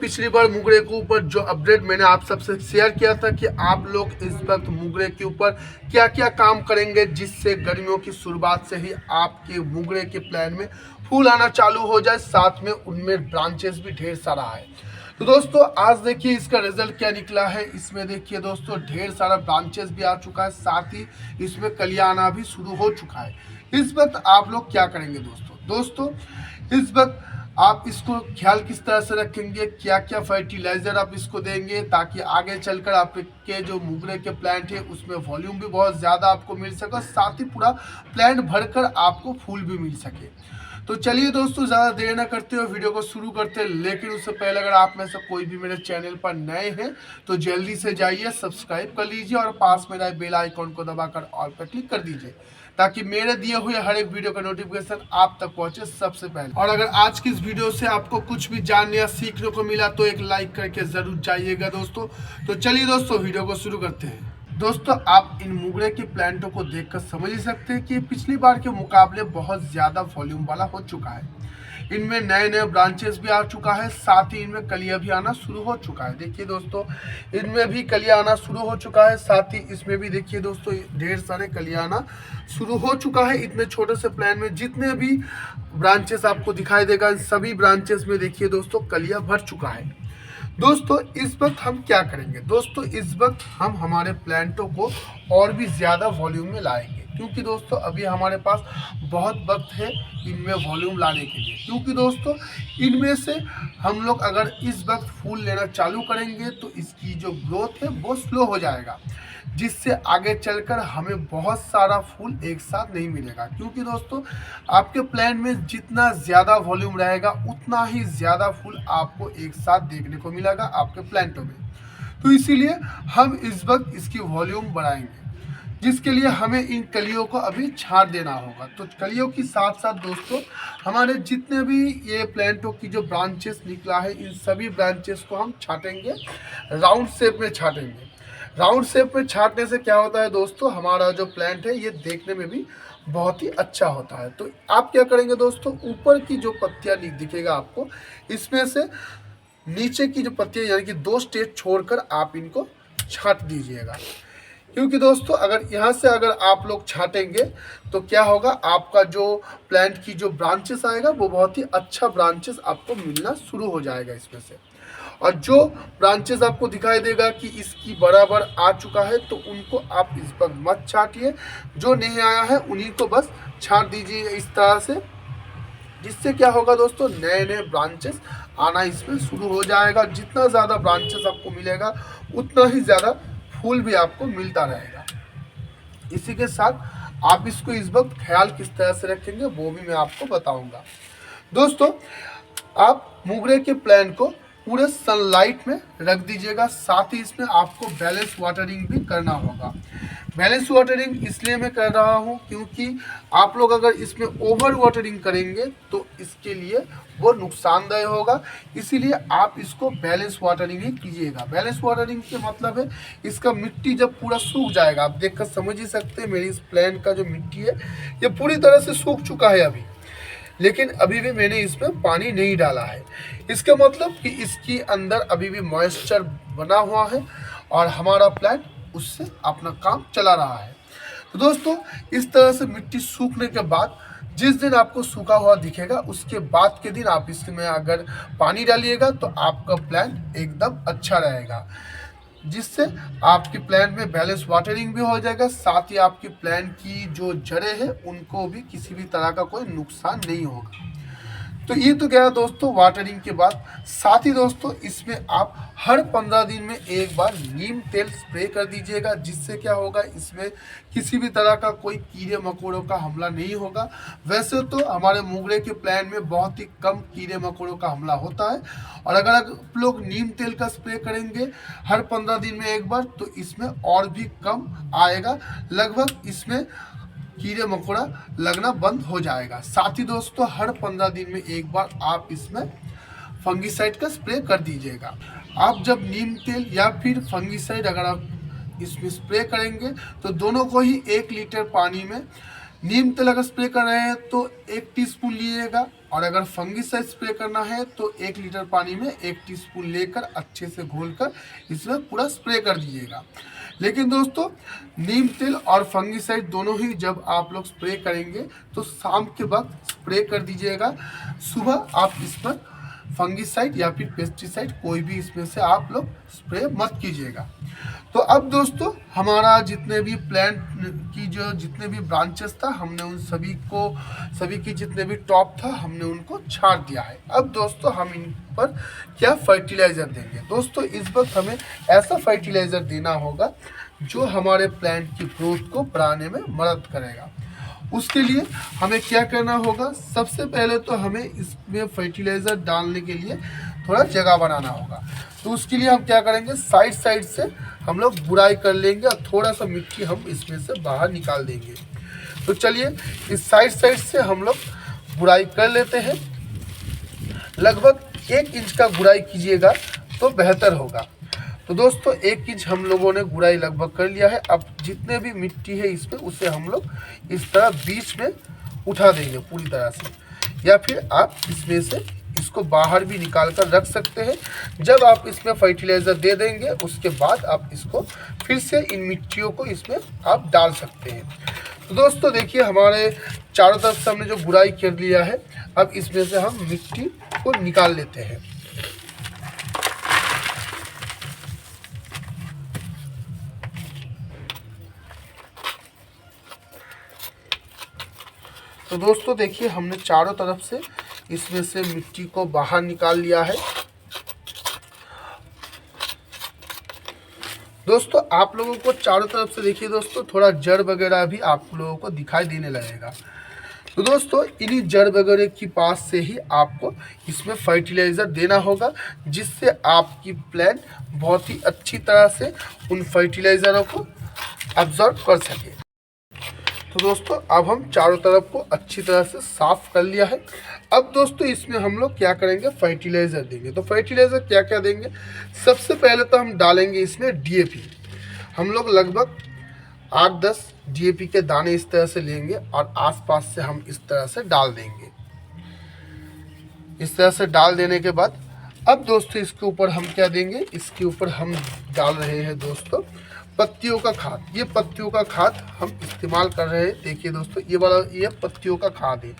पिछली बार मोगरे के ऊपर जो अपडेट मैंने आप सबसे शेयर किया था कि आप लोग इस वक्त मोगरे के ऊपर क्या क्या काम करेंगे जिससे गर्मियों की शुरुआत से ही आपके मोगरे के प्लान में फूल आना चालू हो जाए, साथ में उनमें ब्रांचेस भी ढेर सारा है। तो दोस्तों आज देखिए इसका रिजल्ट क्या निकला है। इसमें देखिए दोस्तों ख्याल सारा ब्रांचेस भी आ चुका है, साथ ही इसमें कलियां आना भी शुरू हो चुका है। इस वक्त आप लोग क्या करेंगे दोस्तों इस वक्त आप इसको ख्याल किस तरह से रखेंगे, क्या क्या फर्टिलाइजर आप इसको देंगे ताकि आगे चलकर आपके जो मोगरे के प्लांट है उसमें वॉल्यूम भी बहुत ज़्यादा आपको मिल सके, साथ ही पूरा प्लांट भरकर आपको फूल भी मिल सके। तो चलिए दोस्तों ज़्यादा देर ना करते हुए वीडियो को शुरू करते हैं। लेकिन उससे पहले अगर आप में से कोई भी मेरे चैनल पर नए हैं तो जल्दी से जाइए सब्सक्राइब कर लीजिए और पास में रहे बेल आइकॉन को दबाकर ऑल पर क्लिक कर दीजिए ताकि मेरे दिए हुए हर एक वीडियो का नोटिफिकेशन आप तक पहुंचे सबसे पहले। और अगर आज की इस वीडियो से आपको कुछ भी जानने या सीखने को मिला तो एक लाइक करके जरूर जाइएगा दोस्तों। तो चलिए दोस्तों वीडियो को शुरू करते हैं। दोस्तों आप इन मोगरे के प्लांटों को देखकर समझ ही सकते हैं कि पिछली बार के मुकाबले बहुत ज़्यादा वॉल्यूम वाला हो चुका है। इनमें नए नए ब्रांचेस भी आ चुका है, साथ ही इनमें कलियां भी आना शुरू हो चुका है। देखिए दोस्तों इनमें भी कलियां आना शुरू हो चुका है, साथ ही इसमें भी देखिए दोस्तों ढेर सारे कलियां आना शुरू हो चुका है। इतने छोटे से प्लांट में जितने भी ब्रांचेस आपको दिखाई देगा इन सभी ब्रांचेस में देखिए दोस्तों कलियां भर चुका है। दोस्तों इस वक्त हम क्या करेंगे, दोस्तों इस वक्त हम हमारे प्लांटों को और भी ज़्यादा वॉल्यूम में लाएंगे, क्योंकि दोस्तों अभी हमारे पास बहुत वक्त है इनमें वॉल्यूम लाने के लिए। क्योंकि दोस्तों इनमें से हम लोग अगर इस वक्त फूल लेना चालू करेंगे तो इसकी जो ग्रोथ है वो स्लो हो जाएगा, जिससे आगे चलकर हमें बहुत सारा फूल एक साथ नहीं मिलेगा। क्योंकि दोस्तों आपके प्लांट में जितना ज़्यादा वॉल्यूम रहेगा उतना ही ज़्यादा फूल आपको एक साथ देखने को मिलेगा आपके प्लांटों में। तो इसीलिए हम इस वक्त इसकी वॉल्यूम बढ़ाएंगे, जिसके लिए हमें इन कलियों को अभी छांट देना होगा। तो कलियों के साथ साथ दोस्तों हमारे जितने भी ये प्लांटों की जो ब्रांचेस निकला है इन सभी ब्रांचेस को हम छाटेंगे, राउंड शेप में छाटेंगे। राउंड शेप में छाटने से क्या होता है दोस्तों, हमारा जो प्लांट है ये देखने में भी बहुत ही अच्छा होता है। तो आप क्या करेंगे दोस्तों, ऊपर की जो पत्तियां दिखेगा आपको, इसमें से नीचे की जो पत्तियां यानी कि 2 स्टेज छोड़कर आप इनको छाट दीजिएगा। क्योंकि दोस्तों अगर यहाँ से अगर आप लोग छाटेंगे तो क्या होगा, आपका जो प्लांट की जो ब्रांचेस आएगा वो बहुत ही अच्छा ब्रांचेस आपको मिलना शुरू हो जाएगा इसमें से। और जो ब्रांचेस आपको दिखाई देगा कि इसकी बराबर आ चुका है तो उनको आप इस पर मत छाटिए, जो नहीं आया है उन्हीं को बस छाट दीजिए इस तरह से, जिससे क्या होगा दोस्तों नए नए ब्रांचेस आना इसमें शुरू हो जाएगा। जितना ज़्यादा ब्रांचेस आपको मिलेगा उतना ही ज़्यादा फूल भी आपको मिलता रहेगा। इसी के साथ आप इसको इस वक्त ख्याल किस तरह से रखेंगे वो भी मैं आपको बताऊंगा। दोस्तों आप मोगरे के प्लांट को पूरे सनलाइट में रख दीजिएगा, साथ ही इसमें आपको बैलेंस वाटरिंग भी करना होगा। बैलेंस वाटरिंग इसलिए मैं कर रहा हूँ क्योंकि आप लोग अगर इसमें ओवर वाटरिंग करेंगे तो इसके लिए वो नुकसानदायक होगा, इसीलिए आप इसको बैलेंस वाटरिंग ही कीजिएगा। बैलेंस वाटरिंग के मतलब है इसका मिट्टी जब पूरा सूख जाएगा, आप देखकर समझ ही सकते हैं मेरी इस प्लांट का जो मिट्टी है ये पूरी तरह से सूख चुका है अभी, लेकिन अभी भी मैंने इसमें पानी नहीं डाला है। इसका मतलब कि इसके अंदर अभी भी मॉइस्चर बना हुआ है और हमारा प्लांट उससे अपना काम चला रहा है। तो दोस्तों इस तरह से मिट्टी सूखने के बाद जिस दिन आपको सूखा हुआ दिखेगा उसके बाद के दिन आप इसमें अगर पानी डालिएगा तो आपका प्लांट एकदम अच्छा रहेगा, जिससे आपकी प्लांट में बैलेंस वाटरिंग भी हो जाएगा, साथ ही आपकी प्लांट की जो जड़ें हैं उनको भी किसी भी तरह का कोई नुकसान नहीं होगा। तो ये तो गया दोस्तों वाटरिंग के बाद। साथ ही दोस्तों इसमें आप हर 15 दिन में एक बार नीम तेल स्प्रे कर दीजिएगा, जिससे क्या होगा इसमें किसी भी तरह का कोई कीड़े मकोड़ों का हमला नहीं होगा। वैसे तो हमारे मोगरे के प्लांट में बहुत ही कम कीड़े मकोड़ों का हमला होता है, और अगर आप लोग नीम तेल का स्प्रे करेंगे हर 15 दिन में एक बार तो इसमें और भी कम आएगा, लगभग इसमें कीड़े मकोड़ा लगना बंद हो जाएगा। साथ ही दोस्तों हर 15 दिन में एक बार आप इसमें फंगीसाइड का स्प्रे कर दीजिएगा। आप जब नीम तेल या फिर फंगीसाइड अगर आप इसमें स्प्रे करेंगे तो दोनों को ही 1 लीटर पानी में नीम तेल अगर स्प्रे कर रहे हैं तो 1 टीस्पून लीजिएगा, और अगर फंगिसाइड स्प्रे करना है तो 1 लीटर पानी में 1 टीस्पून लेकर अच्छे से घोलकर इसमें पूरा स्प्रे कर दीजिएगा। लेकिन दोस्तों, नीम तेल और फंगिसाइड दोनों ही जब आप लोग स्प्रे करेंगे तो शाम के वक्त स्प्रे कर दीजिएगा। सुबह आप इस पर फंगिसाइड या फिर पेस्टिसाइड कोई भी इसमें से आप लोग स्प्रे मत कीजिएगा। तो अब दोस्तों, हमारा जितने भी प्लांट की जो जितने भी ब्रांचेस था, हमने उन सभी की जितने भी टॉप था हमने उनको छाट दिया है। अब दोस्तों, हम इन पर क्या फर्टिलाइज़र देंगे। दोस्तों, इस वक्त हमें ऐसा फर्टिलाइज़र देना होगा जो हमारे प्लांट की ग्रोथ को बढ़ाने में मदद करेगा। उसके लिए हमें क्या करना होगा, सबसे पहले तो हमें इसमें फर्टिलाइज़र डालने के लिए थोड़ा जगह बनाना होगा। तो उसके लिए हम क्या करेंगे, साइड से हम लोग बुराई कर लेंगे और थोड़ा सा मिट्टी हम इसमें से बाहर निकाल देंगे। तो चलिए, इस साइड से हम लोग बुराई कर लेते हैं। लगभग 1 इंच का गुड़ाई कीजिएगा तो बेहतर होगा। तो दोस्तों, 1 इंच हम लोगों ने गुड़ाई लगभग कर लिया है। अब जितने भी मिट्टी है इसमें, उसे हम लोग इस तरह बीच में उठा देंगे पूरी तरह से, या फिर आप इसमें से इसको बाहर भी निकाल कर रख सकते हैं। जब आप इसमें फर्टिलाइज़र दे देंगे उसके बाद आप इसको फिर से इन मिट्टियों को इसमें आप डाल सकते हैं। तो दोस्तों देखिए, हमारे चारों तरफ से हमने जो गुड़ाई कर लिया है, अब इसमें से हम मिट्टी को निकाल लेते हैं। तो दोस्तों देखिए, हमने चारों तरफ से इसमें से मिट्टी को बाहर निकाल लिया है। दोस्तों, आप लोगों को चारों तरफ से देखिए दोस्तों, थोड़ा जड़ वगैरह भी आप लोगों को दिखाई देने लगेगा। तो दोस्तों, इन्हीं जड़ वगैरह के पास से ही आपको इसमें फर्टिलाइज़र देना होगा, जिससे आपकी प्लांट बहुत ही अच्छी तरह से उन फर्टिलाइज़रों को अब्जॉर्ब कर सके। तो दोस्तों, अब हम चारों तरफ को अच्छी तरह से साफ़ कर लिया है। अब दोस्तों, इसमें हम लोग क्या करेंगे, फर्टिलाइज़र देंगे। तो फर्टिलाइज़र क्या क्या देंगे, सबसे पहले तो हम डालेंगे इसमें डीएपी। हम लोग लगभग 8-10 डीएपी के दाने इस तरह से लेंगे और आसपास से हम इस तरह से डाल देंगे। इस तरह से डाल देने के बाद अब दोस्तों, इसके ऊपर हम क्या देंगे, इसके ऊपर हम डाल रहे हैं दोस्तों पत्तियों का खाद। ये पत्तियों का खाद हम इस्तेमाल कर रहे हैं। देखिए दोस्तों, ये वाला ये पत्तियों का खाद है।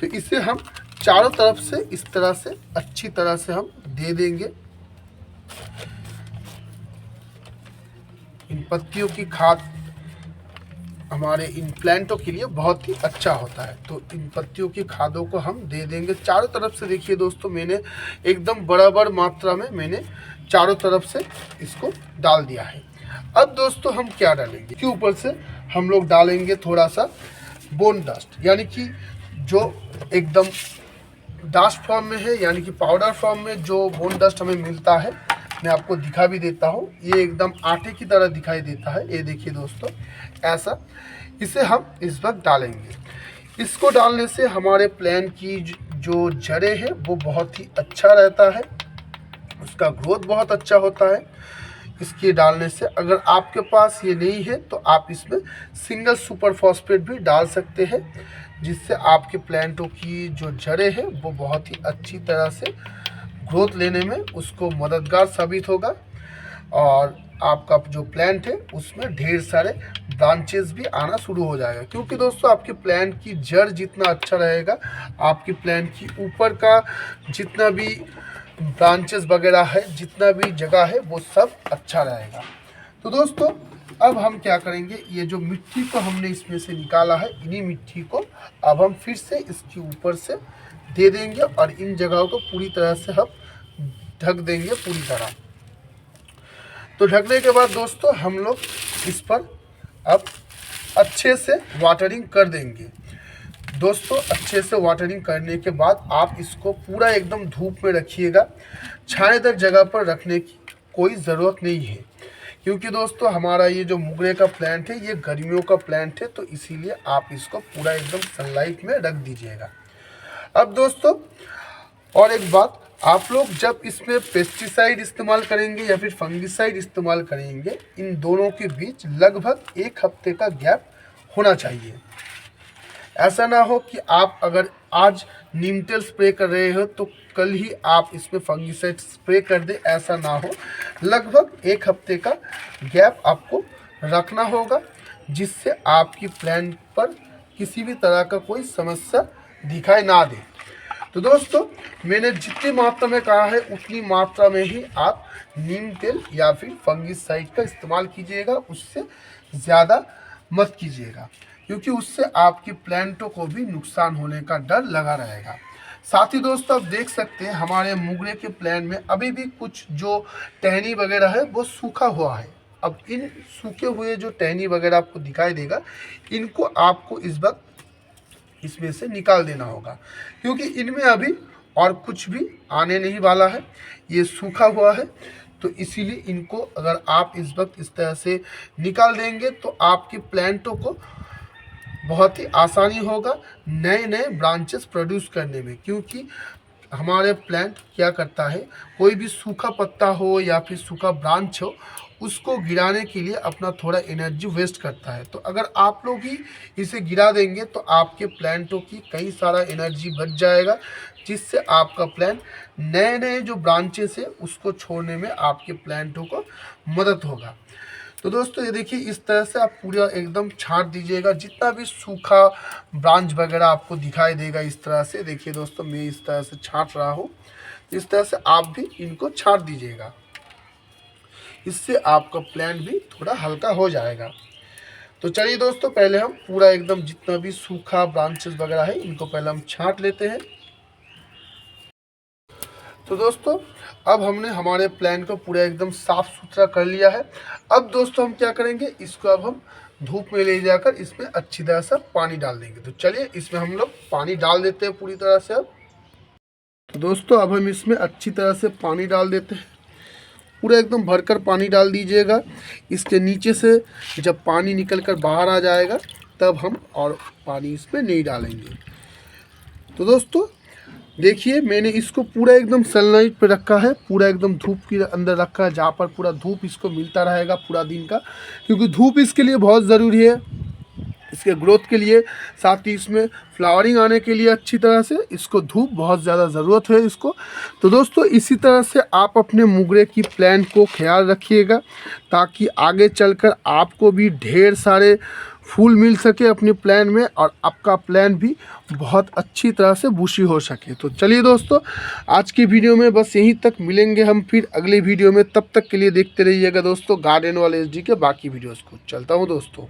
तो इसे हम चारों तरफ से इस तरह से अच्छी तरह से हम दे देंगे। इन पत्तियों की खाद हमारे इन प्लांटों के लिए बहुत ही अच्छा होता है। तो इन पत्तियों की खादों को हम दे देंगे चारों तरफ से। देखिए दोस्तों, मैंने एकदम बराबर मात्रा में मैंने चारों तरफ से इसको डाल दिया है। अब दोस्तों, हम क्या डालेंगे, के ऊपर से हम लोग डालेंगे थोड़ा सा बोन डस्ट, यानी कि जो एकदम डस्ट फॉर्म में है, यानी कि पाउडर फॉर्म में जो बोन डस्ट हमें मिलता है। मैं आपको दिखा भी देता हूँ, ये एकदम आटे की तरह दिखाई देता है। ये देखिए दोस्तों, ऐसा इसे हम इस वक्त डालेंगे। इसको डालने से हमारे प्लांट की जो जड़ें हैं वो बहुत ही अच्छा रहता है, उसका ग्रोथ बहुत अच्छा होता है। इसके डालने से, अगर आपके पास ये नहीं है तो आप इसमें सिंगल सुपर फॉस्फेट भी डाल सकते हैं, जिससे आपके प्लांटों की जो जड़ें हैं वो बहुत ही अच्छी तरह से ग्रोथ लेने में उसको मददगार साबित होगा, और आपका जो प्लांट है उसमें ढेर सारे ब्रांचेस भी आना शुरू हो जाएगा। क्योंकि दोस्तों, आपके प्लांट की जड़ जितना अच्छा रहेगा, आपके प्लांट की ऊपर का जितना भी ब्रांचेस वगैरह है, जितना भी जगह है, वो सब अच्छा रहेगा। तो दोस्तों, अब हम क्या करेंगे, ये जो मिट्टी को हमने इसमें से निकाला है, इन्हीं मिट्टी को अब हम फिर से इसके ऊपर से दे देंगे और इन जगहों को पूरी तरह से हम ढक देंगे पूरी तरह। तो ढकने के बाद दोस्तों, हम लोग इस पर अब अच्छे से वाटरिंग कर देंगे। दोस्तों, अच्छे से वाटरिंग करने के बाद आप इसको पूरा एकदम धूप में रखिएगा। छायादार जगह पर रखने की कोई ज़रूरत नहीं है, क्योंकि दोस्तों, हमारा ये जो मोगरे का प्लांट है ये गर्मियों का प्लांट है, तो इसीलिए आप इसको पूरा एकदम सनलाइट में रख दीजिएगा। अब दोस्तों, और एक बात, आप लोग जब इसमें पेस्टिसाइड इस्तेमाल करेंगे या फिर फंगिसाइड इस्तेमाल करेंगे, इन दोनों के बीच लगभग 1 हफ्ते का गैप होना चाहिए। ऐसा ना हो कि आप अगर आज नीम तेल स्प्रे कर रहे हो तो कल ही आप इसमें फंगिसाइड स्प्रे कर दें, ऐसा ना हो। लगभग 1 हफ्ते का गैप आपको रखना होगा, जिससे आपकी प्लांट पर किसी भी तरह का कोई समस्या दिखाई ना दे। तो दोस्तों, मैंने जितनी मात्रा में कहा है उतनी मात्रा में ही आप नीम तेल या फिर फंगिसाइड का इस्तेमाल कीजिएगा, उससे ज़्यादा मत कीजिएगा, क्योंकि उससे आपकी प्लांटों को भी नुकसान होने का डर लगा रहेगा। साथ ही दोस्तों, आप देख सकते हैं हमारे मोगरे के प्लांट में अभी भी कुछ जो टहनी वगैरह है वो सूखा हुआ है। अब इन सूखे हुए जो टहनी वगैरह आपको दिखाई देगा, इनको आपको इस वक्त इसमें से निकाल देना होगा, क्योंकि इनमें अभी और कुछ भी आने नहीं वाला है, ये सूखा हुआ है। तो इसीलिए इनको अगर आप इस वक्त इस तरह से निकाल देंगे तो आपके प्लांटों को बहुत ही आसानी होगा नए नए ब्रांचेस प्रोड्यूस करने में। क्योंकि हमारे प्लांट क्या करता है, कोई भी सूखा पत्ता हो या फिर सूखा ब्रांच हो, उसको गिराने के लिए अपना थोड़ा एनर्जी वेस्ट करता है। तो अगर आप लोग ही इसे गिरा देंगे तो आपके प्लांटों की कई सारा एनर्जी बच जाएगा, जिससे आपका प्लांट नए नए जो ब्रांचेस है उसको छोड़ने में आपके प्लांटों को मदद होगा। तो दोस्तों, ये देखिए इस तरह से आप पूरा एकदम छांट दीजिएगा, जितना भी सूखा ब्रांच वगैरह आपको दिखाई देगा इस तरह से। देखिए दोस्तों, मैं इस तरह से छांट रहा हूँ, इस तरह से आप भी इनको छांट दीजिएगा, इससे आपका प्लांट भी थोड़ा हल्का हो जाएगा। तो चलिए दोस्तों, पहले हम पूरा एकदम जितना भी सूखा ब्रांचेस वगैरह है इनको पहले हम छांट लेते हैं। तो दोस्तों, अब हमने हमारे प्लांट को पूरा एकदम साफ़ सुथरा कर लिया है। अब दोस्तों हम क्या करेंगे, इसको अब हम धूप में ले जाकर इसमें अच्छी तरह से पानी डाल देंगे। तो चलिए इसमें हम लोग पानी डाल देते हैं पूरी तरह से। अब तो दोस्तों, अब हम इसमें अच्छी तरह से पानी डाल देते हैं, पूरा एकदम भरकर पानी डाल दीजिएगा। इसके नीचे से जब पानी निकल कर बाहर आ जाएगा तब हम और पानी इसमें नहीं डालेंगे। तो दोस्तों देखिए, मैंने इसको पूरा एकदम सनलाइट पे रखा है, पूरा एकदम धूप के अंदर रखा है, जहाँ पर पूरा धूप इसको मिलता रहेगा पूरा दिन का, क्योंकि धूप इसके लिए बहुत ज़रूरी है, इसके ग्रोथ के लिए, साथ ही इसमें फ्लावरिंग आने के लिए अच्छी तरह से इसको धूप बहुत ज़्यादा ज़रूरत है इसको। तो दोस्तों, इसी तरह से आप अपने मोगरे की प्लांट को ख्याल रखिएगा, ताकि आगे चलकर आपको भी ढेर सारे फूल मिल सके अपने प्लांट में, और आपका प्लांट भी बहुत अच्छी तरह से बुशी हो सके। तो चलिए दोस्तों, आज की वीडियो में बस यहीं तक, मिलेंगे हम फिर अगले वीडियो में। तब तक के लिए देखते रहिएगा दोस्तों गार्डन वाले एसडी के बाकी वीडियोज़ को। चलता हूँ दोस्तों।